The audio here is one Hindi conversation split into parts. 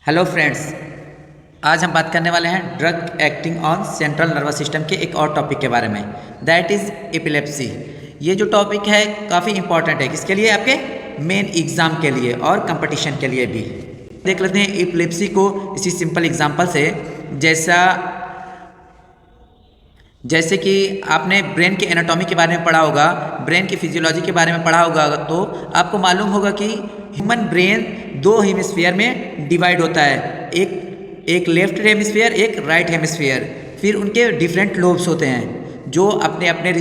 हेलो फ्रेंड्स, आज हम बात करने वाले हैं drug acting on central nervous system के एक और टॉपिक के बारे में, दैट इज़ एपिलेप्सी। ये जो टॉपिक है काफ़ी इंपॉर्टेंट है, किसके लिए? आपके मेन एग्ज़ाम के लिए और कंपटीशन के लिए भी। देख लेते हैं एपिलेप्सी को इसी सिंपल एग्जांपल से। जैसे कि आपने ब्रेन के एनाटॉमी के बारे में पढ़ा होगा, ब्रेन की फिजियोलॉजी के बारे में पढ़ा होगा, तो आपको मालूम होगा कि ह्यूमन ब्रेन दो हेमिस्फीयर में डिवाइड होता है, एक लेफ्ट हेमिस्फीयर, एक राइट हेमिस्फीयर। फिर उनके डिफरेंट लोब्स होते हैं जो अपने अपने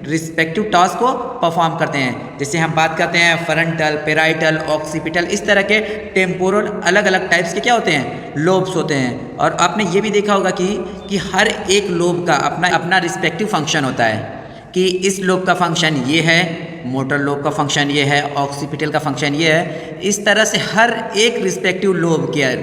रिस्पेक्टिव टास्क को परफॉर्म करते हैं। जैसे हम बात करते हैं फ्रंटल, पेराइटल, ऑक्सीपिटल, इस तरह के टेम्पोरल अलग अलग टाइप्स के क्या होते हैं, लोब्स होते हैं। और आपने ये भी देखा होगा कि हर एक लोब का अपना अपना रिस्पेक्टिव फंक्शन होता है, कि इस लोब का फंक्शन ये है, मोटर लोब का फंक्शन ये है, ऑक्सीपिटल का फंक्शन ये है। इस तरह से हर एक रिस्पेक्टिव लोब के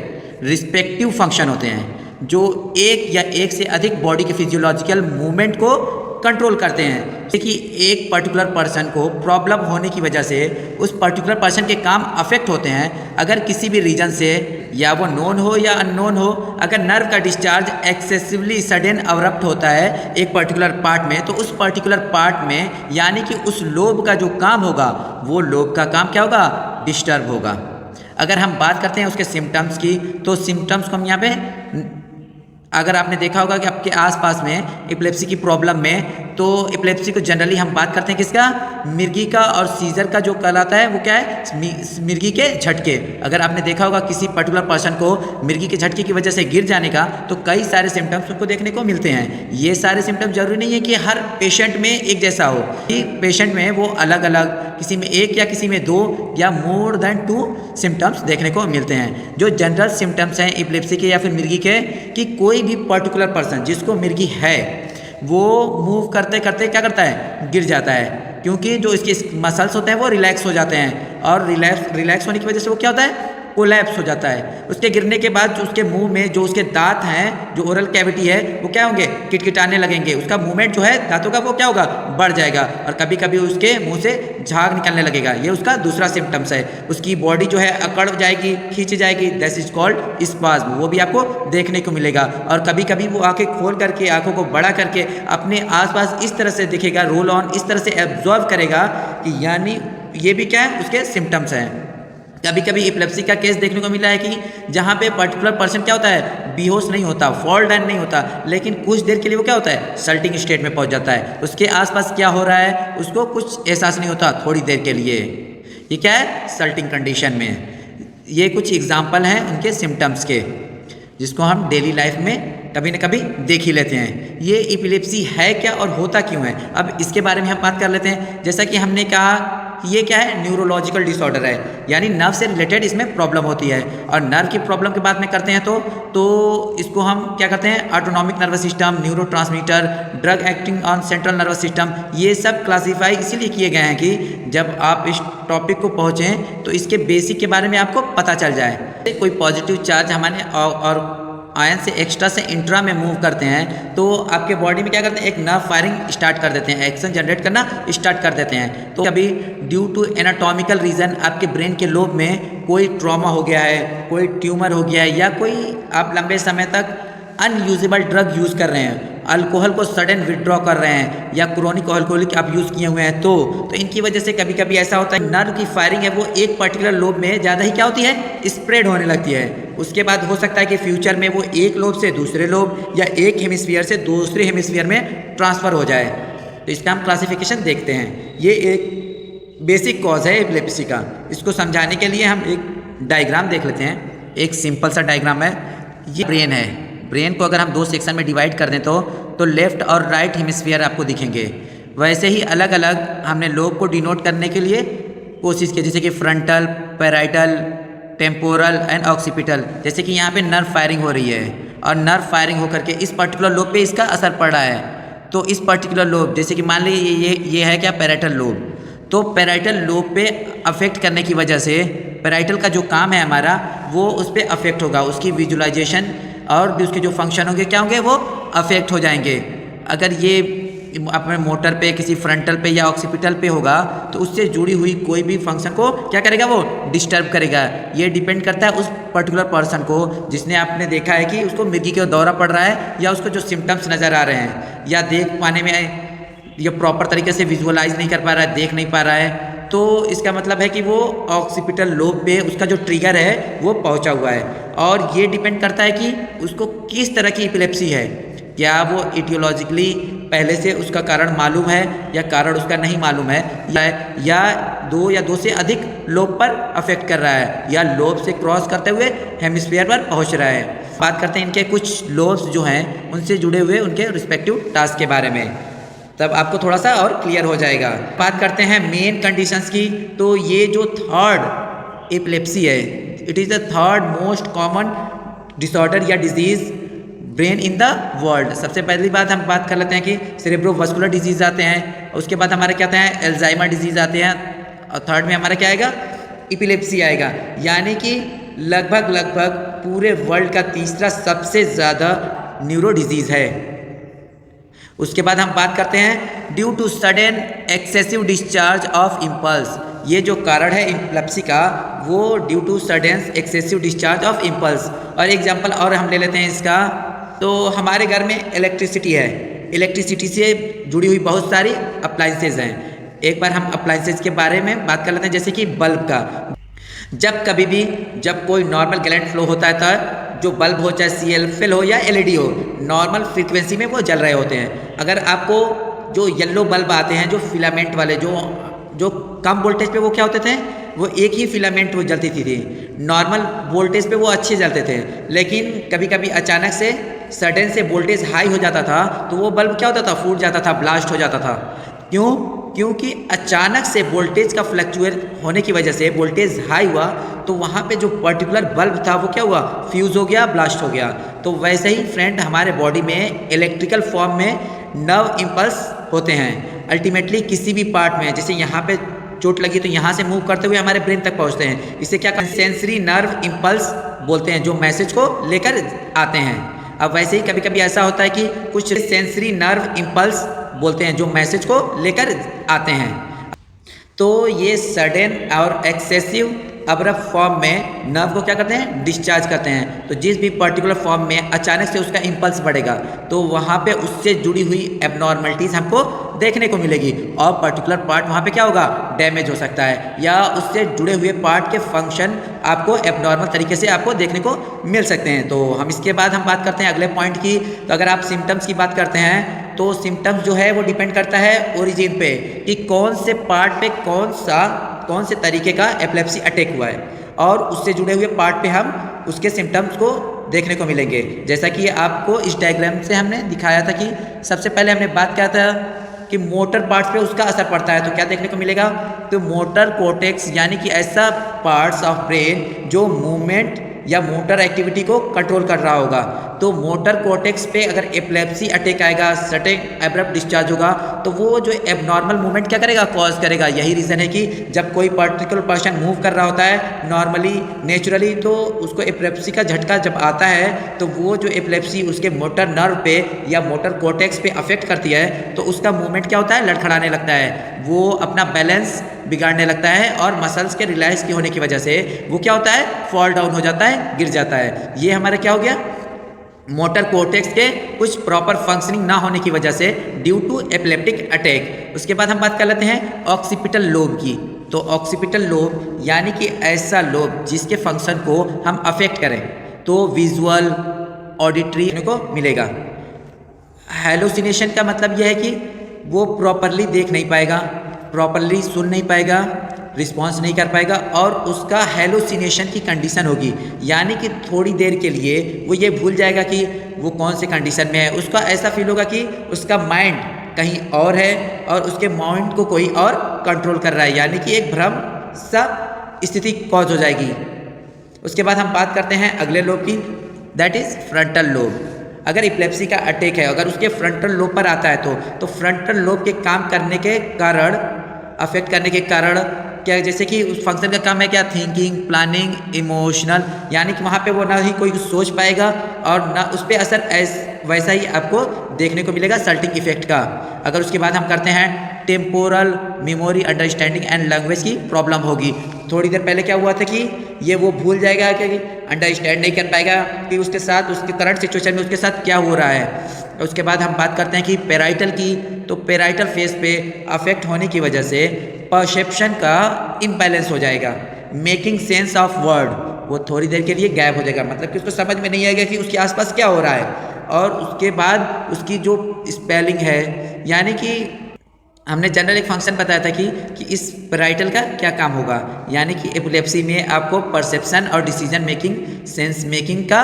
रिस्पेक्टिव फंक्शन होते हैं जो एक या एक से अधिक बॉडी के फिजियोलॉजिकल मूवमेंट को कंट्रोल करते हैं। जैसे कि एक पर्टिकुलर पर्सन को प्रॉब्लम होने की वजह से उस पर्टिकुलर पर्सन के काम अफेक्ट होते हैं। अगर किसी भी रीजन से, या वो नोन हो या अननोन हो, अगर नर्व का डिस्चार्ज एक्सेसिवली सडन अवरप्ट होता है एक पर्टिकुलर पार्ट में, तो उस पर्टिकुलर पार्ट में यानी कि उस लोब का जो काम होगा, वो लोब का काम क्या होगा, डिस्टर्ब होगा। अगर हम बात करते हैं उसके सिम्टम्स की, तो सिम्टम्स को हम यहाँ पे, अगर आपने देखा होगा कि आपके आसपास में एपिलेप्सी की प्रॉब्लम में, तो एपिलेप्सी को जनरली हम बात करते हैं किसका, मिर्गी का। और सीजर का जो कहलाता है वो क्या है, मिर्गी के झटके। अगर आपने देखा होगा किसी पर्टिकुलर पर्सन को मिर्गी के झटके की वजह से गिर जाने का, तो कई सारे सिम्टम्स उनको देखने को मिलते हैं। ये सारे सिम्टम्स जरूरी नहीं है कि हर पेशेंट में एक जैसा हो, कि पेशेंट में वो अलग अलग, किसी में एक या किसी में दो या मोर देन 2 सिम्टम्स देखने को मिलते हैं। जो जनरल सिम्टम्स हैं एपिलेप्सी के या फिर मिर्गी के, कि कोई भी पर्टिकुलर पर्सन जिसको मिर्गी है वो मूव करते करते क्या करता है, गिर जाता है, क्योंकि जो इसके मसल्स होते हैं वो रिलैक्स हो जाते हैं, और रिलैक्स होने की वजह से वो क्या होता है, कोलैप्स हो जाता है। उसके गिरने के बाद जो उसके मुंह में जो उसके दांत हैं, जो ओरल कैविटी है, वो क्या होंगे, किटकिटाने लगेंगे। उसका मूवमेंट जो है दांतों का वो क्या होगा, बढ़ जाएगा, और कभी कभी उसके मुंह से झाग निकलने लगेगा। ये उसका दूसरा सिम्टम्स है। उसकी बॉडी जो है अकड़ जाएगी, खींच जाएगी, दैट इज कॉल्ड स्पाज्म, वो भी आपको देखने को मिलेगा। और कभी कभी वो आंखें खोल करके, आंखों को बड़ा करके अपने आसपास इस तरह से दिखेगा, रोल ऑन इस तरह से एब्जॉर्व करेगा, कि यानी ये भी क्या है, उसके सिम्टम्स हैं। कभी कभी एपिलेप्सी का केस देखने को मिला है कि जहाँ पे पर्टिकुलर पर्सन क्या होता है, बेहोश नहीं होता, फॉल डाउन नहीं होता, लेकिन कुछ देर के लिए वो क्या होता है, सल्टिंग स्टेट में पहुँच जाता है। उसके आसपास क्या हो रहा है उसको कुछ एहसास नहीं होता थोड़ी देर के लिए। ये क्या है, सल्टिंग कंडीशन में। ये कुछ एग्जाम्पल हैं उनके सिम्टम्स के, जिसको हम डेली लाइफ में कभी न कभी देख ही लेते हैं। ये एपिलेप्सी है क्या और होता क्यों है, अब इसके बारे में हम बात कर लेते हैं। जैसा कि हमने कहा, ये क्या है, न्यूरोलॉजिकल डिसऑर्डर है, यानी नर्व से रिलेटेड इसमें प्रॉब्लम होती है। और नर्व की प्रॉब्लम की बात में करते हैं तो इसको हम क्या करते हैं, autonomic nervous system, neurotransmitter, drug acting on central nervous system, ये सब क्लासीफाई इसीलिए किए गए हैं कि जब आप इस टॉपिक को पहुँचें तो इसके बेसिक के बारे में आपको पता चल जाए। कोई पॉजिटिव चार्ज हमारे और आयन से एक्स्ट्रा से इंट्रा में मूव करते हैं, तो आपके बॉडी में क्या करते हैं, एक नर्व फायरिंग स्टार्ट कर देते हैं, एक्शन जनरेट करना स्टार्ट कर देते हैं। तो कभी ड्यू टू एनाटॉमिकल रीज़न आपके ब्रेन के लोब में कोई ट्रॉमा हो गया है, कोई ट्यूमर हो गया है, या कोई आप लंबे समय तक अनयूजेबल ड्रग यूज़ कर रहे हैं, अल्कोहल को सडन विड्रॉ कर रहे हैं, या क्रोनिक अल्कोहलिक आप यूज़ किए हुए हैं, तो इनकी वजह से कभी कभी ऐसा होता है नर्व की फायरिंग है वो एक पर्टिकुलर लोब में ज़्यादा ही क्या होती है, स्प्रेड होने लगती है। उसके बाद हो सकता है कि फ्यूचर में वो एक लोब से दूसरे लोब या एक हेमिस्फीयर से दूसरे हेमिस्फीयर में ट्रांसफ़र हो जाए। तो इसका हम क्लासिफिकेशन देखते हैं। ये एक बेसिक कॉज है एपिलेप्सी का। इसको समझाने के लिए हम एक डायग्राम देख लेते हैं। एक सिंपल सा डायग्राम है। ये ब्रेन है। ब्रेन को अगर हम 2 सेक्शन में डिवाइड कर दें तो लेफ्ट और राइट हेमिस्फीयर आपको दिखेंगे। वैसे ही अलग अलग हमने लोब को डिनोट करने के लिए कोशिश की, जैसे कि frontal, parietal, temporal and occipital. जैसे कि यहाँ पे नर्व फायरिंग हो रही है, और नर्व फायरिंग होकर के इस पर्टिकुलर लोब पे इसका असर पड़ रहा है। तो इस पर्टिकुलर लोब, जैसे कि मान लीजिए ये है क्या, पेराइटल लोब, तो पेराइटल लोब पे अफेक्ट करने की वजह से पेराइटल का जो काम है हमारा, वो उस पर अफेक्ट होगा। उसकी विजुलाइजेशन और भी उसके जो फंक्शन होंगे क्या होंगे, वो अफेक्ट हो जाएंगे। अगर ये अपने मोटर पे, किसी फ्रंटल पे या ऑक्सीपिटल पे होगा तो उससे जुड़ी हुई कोई भी फंक्शन को क्या करेगा, वो डिस्टर्ब करेगा। ये डिपेंड करता है उस पर्टिकुलर पर्सन को जिसने आपने देखा है कि उसको मिर्गी का दौरा पड़ रहा है या उसको जो सिम्टम्स नज़र आ रहे हैं या देख पाने में या प्रॉपर तरीके से विजुअलाइज नहीं कर पा रहा है, देख नहीं पा रहा है, तो इसका मतलब है कि वो ऑक्सीपिटल लोब पे उसका जो ट्रिगर है वो पहुंचा हुआ है। और ये डिपेंड करता है कि उसको किस तरह की एपिलेप्सी है, क्या वो इटियोलॉजिकली पहले से उसका कारण मालूम है या कारण उसका नहीं मालूम है, या दो से अधिक लोब पर अफेक्ट कर रहा है या लोब से क्रॉस करते हुए हेमिस्फीयर पर पहुंच रहा है। बात करते हैं इनके कुछ लोब्स जो हैं उनसे जुड़े हुए उनके रिस्पेक्टिव टास्क के बारे में, तब आपको थोड़ा सा और क्लियर हो जाएगा। बात करते हैं मेन कंडीशंस की, तो ये जो थर्ड एपिलेप्सी है, it is the third most common disorder या disease brain in the world. सबसे पहली बात हम बात कर लेते हैं कि सेरेब्रोवास्कुलर डिजीज़ आते हैं, उसके बाद हमारे क्या आते हैं, एल्जाइमर डिजीज़ आते हैं, और थर्ड में हमारा क्या आएगा, एपिलेप्सी आएगा। यानी कि लगभग पूरे वर्ल्ड का तीसरा सबसे ज़्यादा न्यूरो डिजीज़ है। उसके बाद हम बात करते हैं due to sudden excessive discharge of impulse. ये जो कारण है एपिलेप्सी का वो due to sudden excessive discharge of impulse. और एग्जांपल और हम ले लेते हैं इसका, तो हमारे घर में इलेक्ट्रिसिटी है, इलेक्ट्रिसिटी से जुड़ी हुई बहुत सारी अप्लाइंसेज हैं। एक बार हम अप्लाइंसेज के बारे में बात कर लेते हैं, जैसे कि बल्ब का। जब कोई नॉर्मल करंट फ्लो होता है तो जो बल्ब हो, चाहे CFL हो या LED हो, नॉर्मल फ्रीक्वेंसी में वो जल रहे होते हैं। अगर आपको जो येलो बल्ब आते हैं, जो फिलामेंट वाले, जो कम वोल्टेज पे वो क्या होते थे, वो एक ही फिलामेंट वो जलती थी। नॉर्मल वोल्टेज पे वो अच्छे जलते थे, लेकिन कभी कभी अचानक से सडन से वोल्टेज हाई हो जाता था तो वो बल्ब क्या होता था, फूट जाता था, ब्लास्ट हो जाता था। क्योंकि अचानक से वोल्टेज का फ्लक्चुएट होने की वजह से वोल्टेज हाई हुआ तो वहाँ पे जो पर्टिकुलर बल्ब था वो क्या हुआ, फ्यूज़ हो गया, ब्लास्ट हो गया। तो वैसे ही फ्रेंड हमारे बॉडी में इलेक्ट्रिकल फॉर्म में नर्व इम्पल्स होते हैं। अल्टीमेटली किसी भी पार्ट में, जैसे यहाँ पे चोट लगी तो यहाँ से मूव करते हुए हमारे ब्रेन तक पहुँचते हैं। इसे क्या सेंसरी नर्व इम्पल्स बोलते हैं, जो मैसेज को लेकर आते हैं। अब वैसे ही कभी कभी ऐसा होता है कि कुछ सेंसरी नर्व इम्पल्स बोलते हैं जो मैसेज को लेकर आते हैं। तो ये सडन और एक्सेसिव अब्रप्ट फॉर्म में नर्व को क्या करते हैं, डिस्चार्ज करते हैं। तो जिस भी पर्टिकुलर फॉर्म में अचानक से उसका इम्पल्स बढ़ेगा तो वहाँ पे उससे जुड़ी हुई एबनॉर्मलिटीज़ हमको देखने को मिलेगी और पर्टिकुलर पार्ट वहाँ पे क्या होगा, डैमेज हो सकता है, या उससे जुड़े हुए पार्ट के फंक्शन आपको एबनॉर्मल तरीके से आपको देखने को मिल सकते हैं। तो हम इसके बाद हम बात करते हैं अगले पॉइंट की। तो अगर आप सिम्टम्स की बात करते हैं तो सिम्टम्स जो है वो डिपेंड करता है ओरिजिन पे, कि कौन से पार्ट पे कौन से तरीके का एपिलेप्सी अटैक हुआ है, और उससे जुड़े हुए पार्ट पे हम उसके सिम्टम्स को देखने को मिलेंगे। जैसा कि आपको इस डायग्राम से हमने दिखाया था कि सबसे पहले हमने बात किया था कि मोटर पार्ट्स पे उसका असर पड़ता है, तो क्या देखने को मिलेगा, तो मोटर कोर्टेक्स यानी कि ऐसा पार्ट्स ऑफ ब्रेन जो मूवमेंट या मोटर एक्टिविटी को कंट्रोल कर रहा होगा। तो मोटर कोर्टेक्स पे अगर एपिलेप्सी अटैक आएगा, सडन अब्रप्ट डिस्चार्ज होगा, तो वो जो एबनॉर्मल मूवमेंट क्या करेगा, कॉज करेगा। यही रीज़न है कि जब कोई पर्टिकुलर पर्सन मूव कर रहा होता है नॉर्मली, नेचुरली, तो उसको एपिलेप्सी का झटका जब आता है तो वो जो एपिलेप्सी उसके मोटर नर्व पे या मोटर कोर्टेक्स पे अफेक्ट करती है तो उसका मूवमेंट क्या होता है, लड़खड़ाने लगता है, वो अपना बैलेंस बिगाड़ने लगता है और मसल्स के रिलैक्स की होने की वजह से वो क्या होता है, फॉल डाउन हो जाता है, गिर जाता है। ये हमारा क्या हो गया, मोटर कोर्टेक्स के कुछ प्रॉपर फंक्शनिंग ना होने की वजह से ड्यू टू एपिलेप्टिक अटैक। उसके बाद हम बात कर लेते हैं ऑक्सीपिटल लोब की। तो ऑक्सीपिटल लोब यानी कि ऐसा लोब जिसके फंक्शन को हम अफेक्ट करें तो विजुअल, ऑडिटरी को मिलेगा। हैलुसिनेशन का मतलब यह है कि वो प्रॉपरली देख नहीं पाएगा, प्रॉपरली सुन नहीं पाएगा, रिस्पॉन्स नहीं कर पाएगा, और उसका हैलुसिनेशन की कंडीशन होगी, यानी कि थोड़ी देर के लिए वो ये भूल जाएगा कि वो कौन से कंडीशन में है। उसका ऐसा फील होगा कि उसका माइंड कहीं और है और उसके माइंड को कोई और कंट्रोल कर रहा है, यानी कि एक भ्रम सा स्थिति कॉज हो जाएगी। उसके बाद हम बात करते हैं अगले लोब की, दैट इज़ फ्रंटल लोब। अगर एपिलेप्सी का अटैक है, अगर उसके फ्रंटल लोब पर आता है तो फ्रंटल लोब के काम करने के कारण, अफेक्ट करने के कारण क्या, जैसे कि उस फंक्शन का काम है क्या, थिंकिंग, प्लानिंग, इमोशनल, यानी कि वहाँ पे वो ना ही कोई सोच पाएगा और ना उस पर असर वैसा ही आपको देखने को मिलेगा सल्टिंग इफेक्ट का। अगर उसके बाद हम करते हैं temporal memory understanding and language की प्रॉब्लम होगी। थोड़ी देर पहले क्या हुआ था कि ये वो भूल जाएगा कि अंडरस्टैंड नहीं कर पाएगा कि उसके साथ उसके करंट सिचुएशन में उसके साथ क्या हो रहा है। उसके बाद हम बात करते हैं कि पेराइटल की, तो पेराइटल फेस पे अफेक्ट होने की वजह से परसेप्शन का इम्बैलेंस हो जाएगा। मेकिंग सेंस ऑफ वर्ड, वो थोड़ी देर के लिए गायब हो जाएगा, मतलब कि उसको समझ में नहीं आएगा कि उसके आसपास क्या हो रहा है। और उसके बाद उसकी जो स्पेलिंग है, यानी कि हमने जनरल एक फंक्शन बताया था कि इस पेराइटल का क्या काम होगा, यानी कि एपिलेप्सी में आपको परसेप्शन और डिसीजन मेकिंग, सेंस मेकिंग का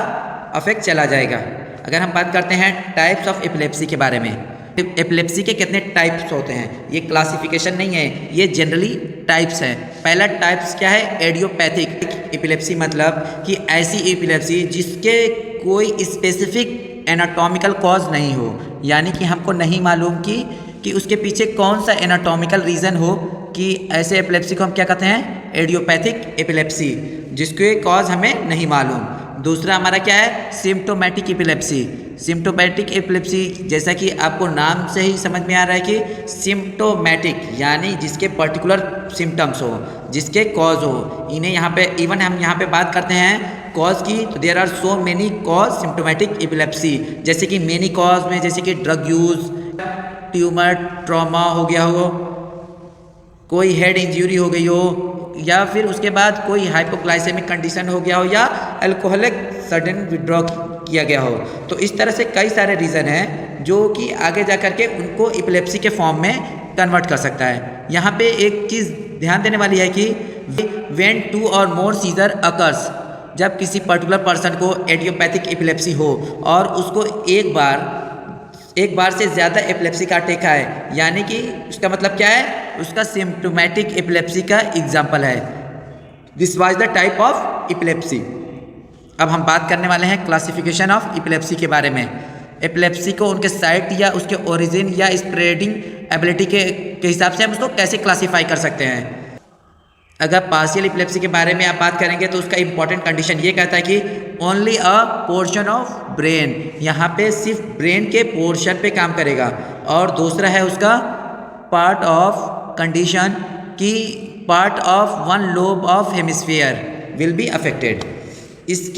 अफेक्ट चला जाएगा। अगर हम बात करते हैं टाइप्स ऑफ एपिलेप्सी के बारे में, एपिलेप्सी के कितने टाइप्स होते हैं, ये क्लासिफिकेशन नहीं है, ये जनरली टाइप्स हैं। पहला टाइप्स क्या है, एडियोपैथिक एपिलेप्सी, मतलब कि ऐसी एपिलेप्सी जिसके कोई स्पेसिफिक एनाटॉमिकल कॉज नहीं हो, यानी कि हमको नहीं मालूम कि उसके पीछे कौन सा एनाटॉमिकल रीज़न हो, कि ऐसे एपिलेप्सी को हम क्या कहते हैं, एडियोपैथिक एपिलेप्सी, जिसके कॉज हमें नहीं मालूम। दूसरा हमारा क्या है, सिम्प्टोमेटिक एपिलेप्सी। सिम्प्टोमेटिक एपिलेप्सी जैसा कि आपको नाम से ही समझ में आ रहा है कि सिम्प्टोमेटिक यानी जिसके पर्टिकुलर सिम्टम्स हो, जिसके कॉज हो, इन्हें यहाँ पे इवन हम यहाँ पे बात करते हैं कॉज की, तो there are so many cause symptomatic epilepsy, जैसे कि मेनी कॉज में जैसे कि ड्रग यूज़, ट्यूमर ट्रॉमा हो गया हो, कोई हेड इंजरी हो गई हो, या फिर उसके बाद कोई हाइपोग्लाइसेमिक कंडीशन हो गया हो, या अल्कोहलिक सडन विड्रॉ किया गया हो। तो इस तरह से कई सारे रीज़न हैं जो कि आगे जा कर के उनको एपिलेप्सी के फॉर्म में कन्वर्ट कर सकता है। यहाँ पे एक चीज़ ध्यान देने वाली है कि व्हेन 2 और मोर सीजर अकर्स, जब किसी पर्टिकुलर पर्सन को एडियोपैथिक एपिलेप्सी हो और उसको एक बार से ज़्यादा एपिलेप्सी का अटैक आए, यानी कि उसका मतलब क्या है, उसका सिम्प्टोमेटिक एपिलेप्सी का एग्जाम्पल है। This was the type of epilepsy. अब हम बात करने वाले हैं क्लासिफिकेशन ऑफ एपिलेप्सी के बारे में। एपिलेप्सी को उनके साइट या उसके ओरिजिन या स्प्रेडिंग एबिलिटी के हिसाब से हम उसको कैसे क्लासीफाई कर सकते हैं। अगर पार्शियल एपिलेप्सी के बारे में आप बात करेंगे तो उसका इंपॉर्टेंट कंडीशन ये कहता है कि only a portion of brain, यहाँ पे सिर्फ ब्रेन के पोर्शन पे काम करेगा। और दूसरा है उसका पार्ट ऑफ कंडीशन की part of one lobe of hemisphere will be affected. इस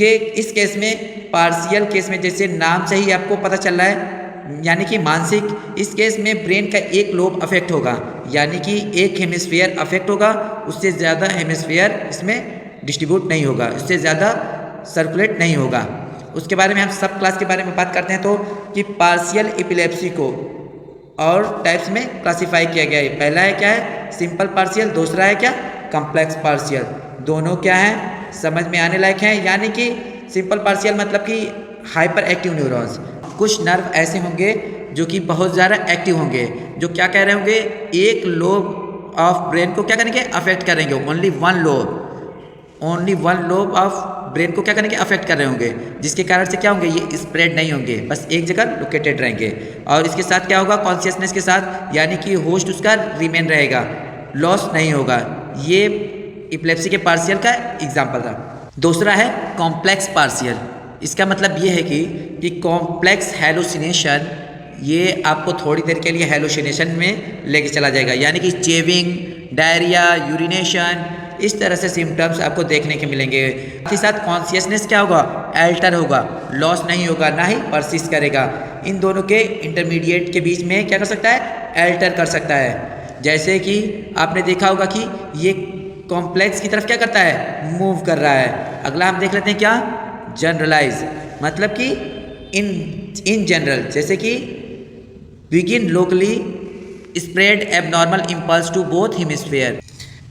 केस में, पार्शियल केस में, जैसे नाम से ही आपको पता चल रहा है, यानी कि मानसिक, इस केस में ब्रेन का एक लोब अफेक्ट होगा, यानी कि एक हेमिस्फीयर अफेक्ट होगा, उससे ज़्यादा हेमिस्फीयर इसमें डिस्ट्रीब्यूट नहीं होगा, उससे ज़्यादा सर्कुलेट नहीं होगा। उसके बारे में हम सब क्लास के बारे में बात करते हैं तो कि पार्शियल एपिलेप्सी को और टाइप्स में क्लासीफाई किया गया है। पहला है क्या है, सिंपल पार्शियल, दूसरा है क्या, कॉम्प्लेक्स पार्शियल। दोनों क्या है, समझ में आने लायक हैं। यानी कि सिंपल पार्शियल मतलब कि हाइपर एक्टिव न्यूरॉन्स, कुछ नर्व ऐसे होंगे जो कि बहुत ज़्यादा एक्टिव होंगे, जो क्या कह रहे होंगे, एक लोब ऑफ ब्रेन को क्या करेंगे, अफेक्ट करेंगे। Only one lobe of brain को क्या करेंगे, अफेक्ट कर रहे होंगे, जिसके कारण से क्या होंगे, ये स्प्रेड नहीं होंगे, बस एक जगह लोकेटेड रहेंगे। और इसके साथ क्या होगा, कॉन्शियसनेस के साथ, यानी कि होस्ट उसका रिमेन रहेगा, लॉस नहीं होगा। ये एपिलेप्सी के पार्शियल का एग्जाम्पल था। दूसरा है कॉम्प्लेक्स पार्शियल। इसका मतलब ये है कि कॉम्प्लेक्स हेलुसिनेशन, ये आपको थोड़ी देर के लिए हेलुसिनेशन में लेके चला जाएगा, यानी कि चेविंग, डायरिया, यूरिनेशन, इस तरह से सिम्टम्स आपको देखने के मिलेंगे। साथ ही साथ कॉन्शियसनेस क्या होगा, अल्टर होगा, लॉस नहीं होगा, ना ही परसिस्ट करेगा। इन दोनों के इंटरमीडिएट के बीच में क्या कर सकता है, अल्टर कर सकता है। जैसे कि आपने देखा होगा कि ये कॉम्प्लेक्स की तरफ क्या करता है, मूव कर रहा है। अगला हम देख लेते हैं क्या, जनरलाइज, मतलब कि इन जनरल, जैसे कि begin locally, spread abnormal impulse to both hemisphere.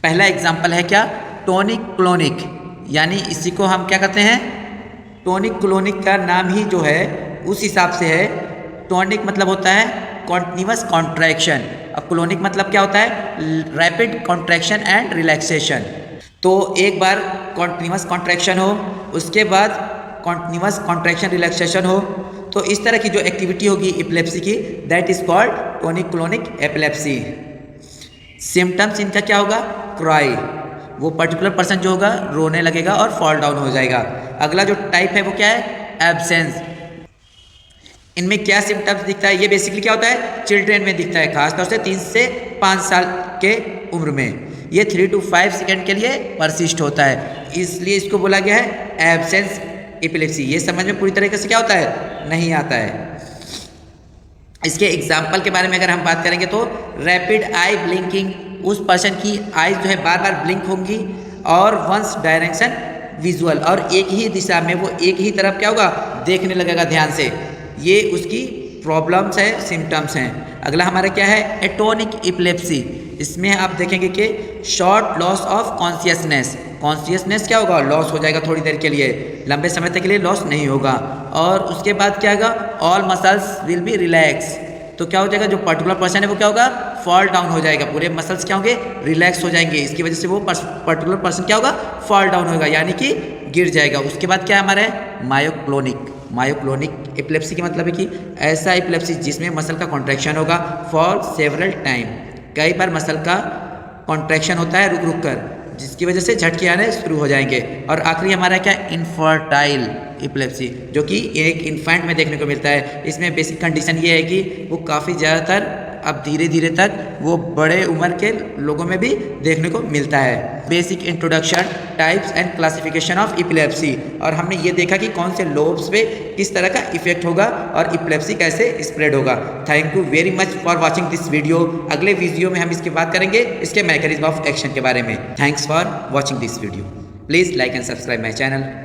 पहला एग्जाम्पल है क्या, टोनिक क्लोनिक, यानी इसी को हम क्या कहते हैं, टोनिक क्लोनिक का नाम ही जो है उस हिसाब से है। टोनिक मतलब होता है कॉन्टिन्यूअस कॉन्ट्रैक्शन, अब क्लोनिक मतलब क्या होता है, रैपिड कॉन्ट्रैक्शन एंड रिलैक्सेशन। तो एक बार कॉन्टिन्यूअस कॉन्ट्रैक्शन हो, उसके बाद कॉन्टिन्यूअस कॉन्ट्रैक्शन रिलैक्सेशन हो, तो इस तरह की जो एक्टिविटी होगी एपिलेप्सी की, that is called tonic clonic epilepsy. Symptoms इनका क्या होगा, क्राई, वो पर्टिकुलर पर्सन जो होगा रोने लगेगा और फॉल डाउन हो जाएगा। अगला जो टाइप है वो क्या है, एब्सेंस। इनमें क्या सिम्टम्स दिखता है? ये बेसिकली क्या होता है? चिल्ड्रेन में दिखता है, खासतौर से 3 से 5 साल के उम्र में। ये 3 to 5 सेकेंड के लिए परसिस्ट होता है, इसलिए इसको बोला गया है एब्सेंस एपिलेप्सी। ये समझ में पूरी तरीके से क्या होता है? नहीं आता है। इसके एग्जाम्पल के बारे में अगर हम बात करेंगे तो रैपिड आई ब्लिंकिंग, उस पर्सन की आईज जो है बार बार ब्लिंक होंगी, और वंस डायरेक्शन विजुअल, और एक ही दिशा में वो एक ही तरफ क्या होगा? देखने लगेगा ध्यान से। ये उसकी प्रॉब्लम्स है, सिम्टम्स हैं। अगला हमारा क्या है? Atonic epilepsy. इसमें आप देखेंगे कि short loss of consciousness, consciousness क्या होगा? लॉस हो जाएगा थोड़ी देर के लिए, लंबे समय तक के लिए लॉस नहीं होगा। और उसके बाद क्या होगा? All muscles will be relax. तो क्या हो जाएगा? जो पर्टिकुलर पर्सन है वो क्या होगा? फॉल डाउन हो जाएगा, पूरे मसल्स क्या होंगे? रिलैक्स हो जाएंगे। इसकी वजह से वो पर्टिकुलर पर्सन क्या होगा? फॉल डाउन होगा, यानी कि गिर जाएगा। उसके बाद क्या हमारा है? मायोक्लोनिक। मायोक्लोनिक एपिलेप्सी का मतलब है कि ऐसा एपिलेप्सी जिसमें मसल का कॉन्ट्रैक्शन होगा फॉर सेवरल टाइम, कई बार मसल का कॉन्ट्रैक्शन होता है रुक रुक कर, जिसकी वजह से झटके आने शुरू हो जाएंगे। और आखिरी हमारा क्या? इनफर्टाइल एपिलेप्सी, जो कि एक इन्फेंट में देखने को मिलता है। इसमें बेसिक कंडीशन ये है कि वो काफ़ी ज़्यादातर अब धीरे धीरे तक वो बड़े उम्र के लोगों में भी देखने को मिलता है। Basic introduction, types and classification of epilepsy, और हमने ये देखा कि कौन से लोब्स पे किस तरह का इफेक्ट होगा और एपिलेप्सी कैसे स्प्रेड होगा। Thank you very much for watching this video. अगले वीडियो में हम इसकी बात करेंगे इसके मैकेनिज्म ऑफ एक्शन के बारे में। Thanks for watching this video. Please like and subscribe my channel.